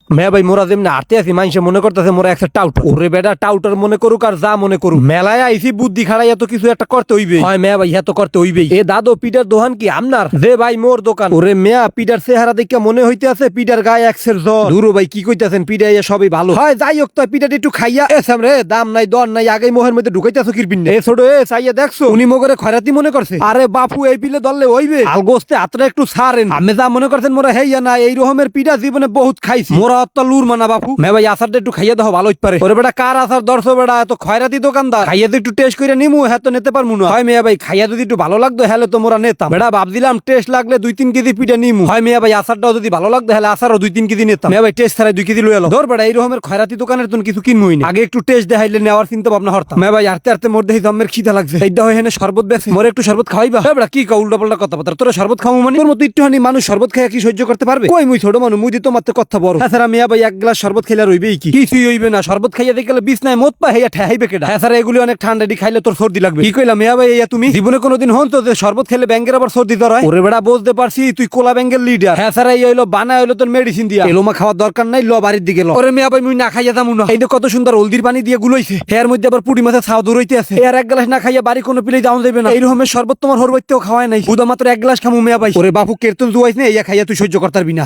মেয়া ভাই মোরা যেমনি আটতে আছি মানুষে মনে করতেছে মোরা একটা টাউটার। ওরে বেটা টাউটার মনে করুক আর যা মনে করুক, মেলায় আইসি বুদ্ধি খাড়াই এত কিছু একটা করতে হইবে। হয় মেয়া ভাই এত করতে হইবেই। এ দাদু পিটার দোকান কি আপনার? যে ভাই মোর দোকান। ওরে মেয়া পিটার চেহারা দেখে মনে হইতে আছে পিটার গায়ে একসের জ্বর। দুরু ভাই কি কইতাছেন, পিটাই সবই ভালো হয়। যাই হোক তো পিটার একটু খাইয়া এসাম রে, দাম নাই দর নাই, আগে মোহের মধ্যে ঢুকাইতেছো কিরপিন। এ ছোট এ চাইয়া দেখছো উনি মগরে খয়রাতি মনে করছে। আরে বাপু এই পিলে দললে হইবে, আলগোস্তে আতরা একটু ছাড়েন। আমি যা মনে করছেন মোরা হেইয়া না, এই রকমের পিঠা জীবনে বহুত খাইছি। মোরা অত লুর মানা বাপু। মে ভাই আচারটা একটু খাইয়া দাও, ভালো হইতে পারে। ওরে বেটা কার আচার দর্শো বেটা, এত খয়রাতি দোকানদার। খাইয়া তো একটু টেস্ট করে নিমু, হ্যাঁ তো নিতে পারমু না। হয় মেয়া ভাই খাইয়া যদি একটু ভালো লাগতো হ্যালে তো মোরা নেতাম। বেটা ভাবছিলাম টেস্ট লাগলে 2-3 কেজি পিঠা নিমু। হয় মেয়া ভাই আচারটাও যদি ভালো লাগতো হ্যালে আচারও 2-3 কেজি নিতাম। মেয়া ভাই টেস্ট ছাড়াই 2 কেজি লয়ে এলো। ধর বেটা এই রকমের খয়রাতি দোকানের তো কিছু কিনবই না, আগে একটু টেস্ট দেখাইলে নেওয়ার চিন্তা ভাবনা হরতাম। মেয়া ভাই আরতে আরতে মোর দেখি জম্মের খিদা লাগছে। এইটা হয় হেনে শরবত বেছে, মোরে একটু শরবত খাওয়াইবা? বেটা কি কও উল্টা পাল্টা কথা বলতা, তোরা শরবত খামু মানে? তোর মতো একটুখানি মানুষ শরবত খাইয়া কি সহ্য করতে পারবে? কই মুই ছোট মানুষ, মুই তো মাত্র কথা বড়। হ্যাঁ মেয়া ভাই এক গ্লাস শরবত খাইলে রইবেই কি? কিছুই হইবে না, শরবত খাইয়া দেখলে বিছনায় মত পা হেয়া ঠেহাইবে কেডা? হ্যাঁ স্যার এগুলি অনেক ঠান্ডা, এটি খাইলে তোর সর্দি লাগবে। কি কইলা মেয়া ভাই, তুমি জীবনে কোনোদিন হন তো যে শরবত খেলে ব্যাঙ্গের আবার সর্দি জ্বর হয়? ওরে বেটা বুঝতে পারছি তুই কোলা ব্যাঙ্গের লিডার। হ্যাঁ স্যার এই হইলো বানা হইলো তোর মেডিসিন দিয়া। এলোমা খাওয়ার দরকার নাই, ল বাড়ির দিকে ল। ওরে মেয়া ভাই মুই না খাইয়া যামু না। এই কত সুন্দর হলদির পানি দিয়ে গুলাইছে, এর মধ্যে আবার পুটি মাছের ছাও দূরইতে আছে। এর এক গ্লাস না খাইয়া বাড়ি কোনো পিলে যাওয়া যাবে না। এই রকমের শরবত তোমার হরবইতেও খাওয়ায় নাই, বুধা মাত্র এক গ্লাস খামু মেয়া ভাই। ওরে বাপু কেরতুল জুয়াইছ না, ইয়া খাইয়া তুই সহ্য করতে পারবি না।